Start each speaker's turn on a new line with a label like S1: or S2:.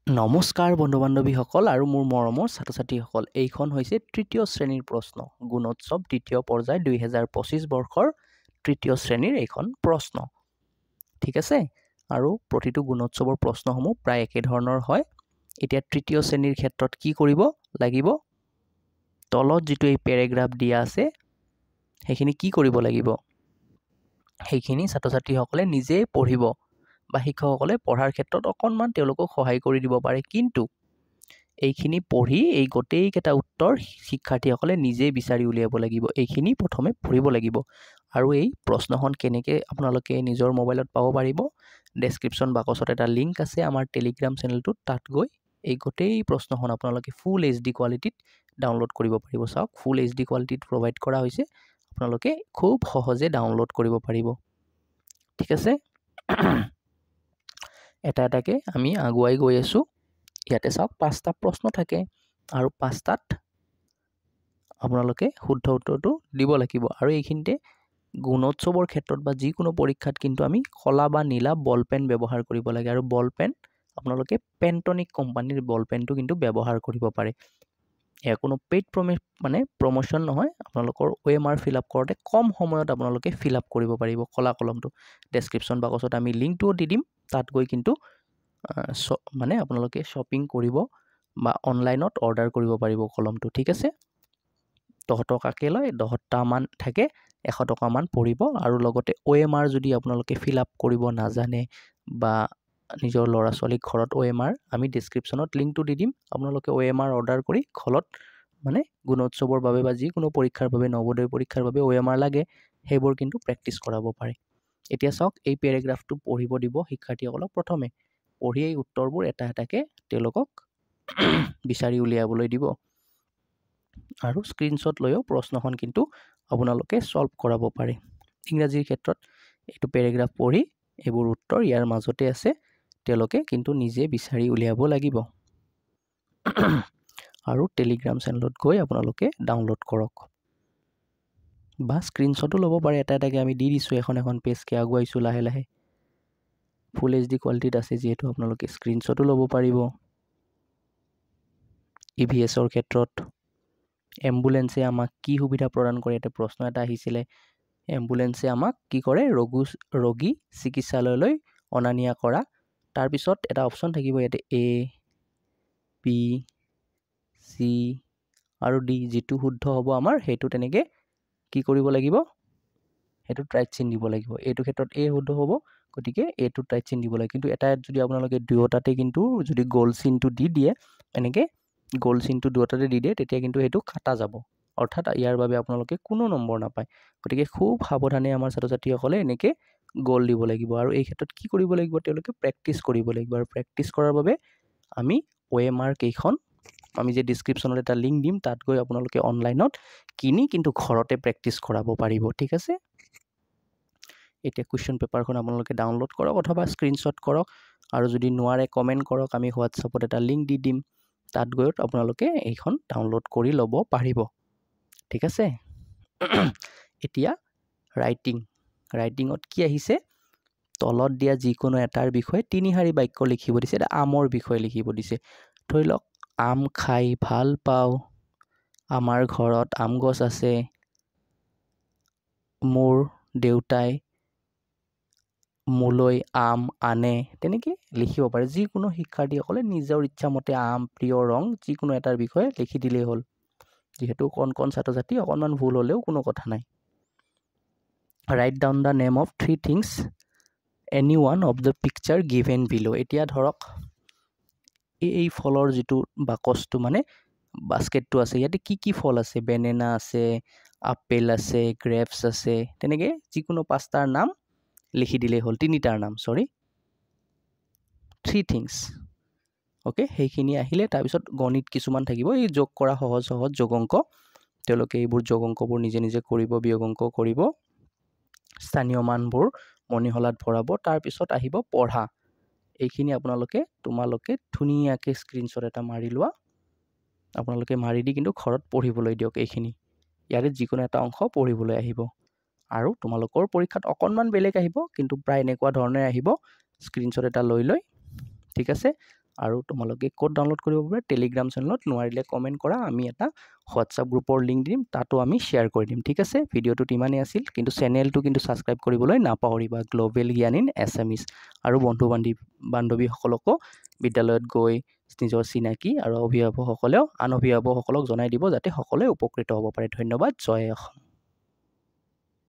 S1: নমস্কাৰ বন্ধু বান্ধৱীসকল আৰু মোৰ মৰমৰ ছাত্ৰ ছাত্ৰীসকল, এইখন হৈছে তৃতীয় শ্ৰেণীৰ প্ৰশ্ন গুণোৎসৱ দ্বিতীয় পৰ্যায় 2025 বৰ্ষৰ তৃতীয় শ্ৰেণীৰ এইখন প্ৰশ্ন। ঠিক আছে, আৰু প্ৰতিটো গুণোৎসৱৰ প্ৰশ্নসমূহ প্ৰায় একেধৰণৰ হয়। এতিয়া তৃতীয় শ্ৰেণীৰ ক্ষেত্ৰত কি কৰিব লাগিব, তলত যিটো এই পেৰেগ্ৰাফ দিয়া আছে সেইখিনি কি কৰিব লাগিব, সেইখিনি ছাত্ৰ ছাত্ৰীসকলে নিজেই পঢ়িব বা শিক্ষকসকলে পঢ়াৰ ক্ষেত্ৰত অকণমান তেওঁলোকক সহায় কৰি দিব পাৰে, কিন্তু এইখিনি পঢ়ি এই গোটেইকেইটা উত্তৰ শিক্ষাৰ্থীসকলে নিজেই বিচাৰি উলিয়াব লাগিব। এইখিনি প্ৰথমে পঢ়িব লাগিব। আৰু এই প্ৰশ্নখন কেনেকৈ আপোনালোকে নিজৰ মোবাইলত পাব পাৰিব, ডেছক্ৰিপশ্যন বাকচত এটা লিংক আছে আমাৰ টেলিগ্ৰাম চেনেলটোত, তাত গৈ এই গোটেই প্ৰশ্নখন আপোনালোকে ফুল HD কোৱালিটিত ডাউনলোড কৰিব পাৰিব। চাওক, ফুল HD কোৱালিটিত প্ৰভাইড কৰা হৈছে, আপোনালোকে খুব সহজে ডাউনলোড কৰিব পাৰিব। ঠিক আছে, এটা এটাকে আমি আগুৱাই গৈ আছোঁ। ইয়াতে চাওক, 5টা প্ৰশ্ন থাকে আৰু 5টাত আপোনালোকে শুদ্ধ উত্তৰটো দিব লাগিব। আৰু এইখিনিতে গুণোৎসৱৰ ক্ষেত্ৰত বা যিকোনো পৰীক্ষাত কিন্তু আমি কলা বা নীলা বল পেন ব্যৱহাৰ কৰিব লাগে, আৰু বল পেন আপোনালোকে পেণ্টনিক কোম্পানীৰ বল পেনটো কিন্তু ব্যৱহাৰ কৰিব পাৰে। এয়া কোনো পেইড প্ৰমোশ্যন নহয়, আপোনালোকৰ OMR ফিল আপ কৰোঁতে কম সময়ত আপোনালোকে ফিল আপ কৰিব পাৰিব কলমটো। ডেছক্ৰিপশ্যন বাকচত আমি লিংকটোও দি দিম, তাত গৈ কিন্তু আপোনালোকে শ্বপিং কৰিব বা অনলাইনত অৰ্ডাৰ কৰিব পাৰিব কলমটো। ঠিক আছে, 10 টকাকৈ লয়, 10টামান থাকে, 100 টকামান পৰিব। আৰু লগতে OMR যদি আপোনালোকে ফিল আপ কৰিব নাজানে বা নিজৰ ল'ৰা ছোৱালীক ঘৰত OMR আমি ডেছক্ৰিপশ্যনত লিংকটো দি দিম, আপোনালোকে OMR অৰ্ডাৰ কৰি ঘৰত গুণোৎসৱৰ বাবে বা যিকোনো পৰীক্ষাৰ বাবে, নৱোদয় পৰীক্ষাৰ বাবে OMR লাগে, সেইবোৰ কিন্তু প্ৰেক্টিচ কৰাব পাৰে। এতিয়া চাওক, এই পেৰেগ্ৰাফটো পঢ়িব দিব শিক্ষাৰ্থীসকলক। প্ৰথমে পঢ়ি এই উত্তৰবোৰ এটা এটাকৈ তেওঁলোকক বিচাৰি উলিয়াবলৈ দিব, আৰু স্ক্ৰীনশ্বট লৈও প্ৰশ্নখন কিন্তু আপোনালোকে ছল্ভ কৰাব পাৰে। ইংৰাজীৰ ক্ষেত্ৰত এইটো পেৰেগ্ৰাফ পঢ়ি এইবোৰ উত্তৰ ইয়াৰ মাজতে আছে, তেওঁলোকে কিন্তু নিজে বিচাৰি উলিয়াব লাগিব। আৰু টেলিগ্ৰাম চেনেলত গৈ আপোনালোকে ডাউনলোড কৰক বা স্ক্ৰীনশ্বটো ল'ব পাৰে। এটা এটাকৈ আমি দি দিছোঁ, এখন এখন পেজকৈ আগুৱাইছোঁ লাহে লাহে। ফুল HD কোৱালিটিত আছে যিহেতু আপোনালোকে স্ক্ৰীনশ্বটো ল'ব পাৰিব। EVSৰ ক্ষেত্ৰত এম্বুলেঞ্চে আমাক কি সুবিধা প্ৰদান কৰে, এটা প্ৰশ্ন এটা আহিছিলে। এম্বুলেঞ্চে আমাক কি কৰে, ৰোগী চিকিৎসালয়লৈ অনা নিয়া কৰা। তাৰপিছত এটা অপশ্যন থাকিব ইয়াতে A, B, C আৰু D, যিটো শুদ্ধ হ'ব আমাৰ সেইটো তেনেকৈ কি কৰিব লাগিব, সেইটোত ৰাইট চিন দিব লাগিব। এইটো ক্ষেত্ৰত A শুদ্ধ হ'ব, গতিকে এইটোত ৰাইট চিন দিব লাগে। কিন্তু এটাত যদি আপোনালোকে দুয়োটাতে কিন্তু যদি গ'ল চিনটো দি দিয়ে, এনেকৈ গ'ল চিনটো দুয়োটাতে দি দিয়ে, তেতিয়া কিন্তু সেইটো কাটা যাব, অৰ্থাৎ ইয়াৰ বাবে আপোনালোকে কোনো নম্বৰ নাপায়। গতিকে খুব সাৱধানে আমাৰ ছাত্ৰ ছাত্ৰীসকলে এনেকৈ গ'ল দিব লাগিব। আৰু এই ক্ষেত্ৰত কি কৰিব লাগিব, তেওঁলোকে প্ৰেক্টিচ কৰিব লাগিব। আৰু প্ৰেক্টিচ কৰাৰ বাবে আমি OMR কেইখন আমি যে ডিছক্ৰিপশ্যনত এটা লিংক দিম, তাত গৈ আপোনালোকে অনলাইনত কিনি কিন্তু ঘৰতে প্ৰেক্টিচ কৰাব পাৰিব। ঠিক আছে, এতিয়া কুৱেশ্যন পেপাৰখন আপোনালোকে ডাউনলোড কৰক অথবা স্ক্ৰীনশ্বট কৰক, আৰু যদি নোৱাৰে কমেণ্ট কৰক, আমি হোৱাটছআপত এটা লিংক দি দিম, তাত গৈ আপোনালোকে এইখন ডাউনলোড কৰি ল'ব পাৰিব। ঠিক আছে, এতিয়া ৰাইটিঙত কি আহিছে, তলত দিয়া যিকোনো এটাৰ বিষয়ে 3 শাৰী বাক্য লিখিব দিছে। এটা আমৰ বিষয়ে লিখিব দিছে। ধৰি লওক, আম খাই ভাল পাওঁ, আমাৰ ঘৰত আম গছ আছে, মোৰ দেউতাই মোলৈ আম আনে, তেনেকৈ লিখিব পাৰে। যিকোনো শিক্ষাৰ্থীসকলে নিজৰ ইচ্ছামতে আম, প্ৰিয় ৰং, যিকোনো এটাৰ বিষয়ে লিখি দিলেই হ'ল। যিহেতু কণ ছাত্ৰ ছাত্ৰী, অকণমান ভুল হ'লেও কোনো কথা নাই। Write down the name of 3 things any one of the picture given below'. এতিয়া ধৰক, এই ফলৰ যিটো বাকচটো বাস্কেটটো আছে, ইয়াতে কি কি ফল আছে, বেনেনা আছে, আপেল আছে, গ্ৰেপছ আছে, তেনেকৈ যিকোনো 5টাৰ নাম লিখি দিলেই হ'ল, 3টাৰ নাম, 3 থিংছ। অ'কে, সেইখিনি আহিলে তাৰপিছত গণিত কিছুমান থাকিব, এই যোগ কৰা সহজ যোগ অংক, তেওঁলোকে এইবোৰ যোগ অংকবোৰ নিজে নিজে কৰিব, বিয়োগ অংক কৰিব, স্থানীয় মানবোৰ মণিহলাত ভৰাব। তাৰপিছত আহিব পঢ়া। এইখিনি তোমালোকে ধুনীয়াকৈ স্ক্ৰীনশ্বট এটা মাৰি লোৱা, আপোনালোকে মাৰি দি কিন্তু ঘৰত পঢ়িবলৈ দিয়ক। এইখিনি ইয়াৰে যিকোনো এটা অংশ পঢ়িবলৈ আহিব, আৰু তোমালোকৰ পৰীক্ষাত অকণমান বেলেগ আহিব, কিন্তু প্ৰায় এনেকুৱা ধৰণে আহিব, স্ক্ৰীনশ্বট এটা লৈ। ঠিক আছে, আৰু তোমালোকে ক'ত ডাউনলোড কৰিব পাৰা টেলিগ্ৰাম চেনেলত, নোৱাৰিলে কমেণ্ট কৰা, আমি এটা হোৱাটছআপ গ্ৰুপৰ লিংক দিম, তাতো আমি শ্বেয়াৰ কৰি দিম। ঠিক আছে, ভিডিঅ'টোত ইমানেই আছিল, কিন্তু চেনেলটো কিন্তু ছাবস্ক্ৰাইব কৰিবলৈ নাপাহৰিবা, গ্ল'বেল জ্ঞান ইন এছামিছ। আৰু বন্ধু বান্ধৱীসকলকো বিদ্যালয়ত গৈ নিজৰ চিনাকি আৰু অভিভাৱকসকলেও আন অভিভাৱকসকলক জনাই দিব, যাতে সকলোৱে উপকৃত হ'ব পাৰে। ধন্যবাদ। জয় অসম।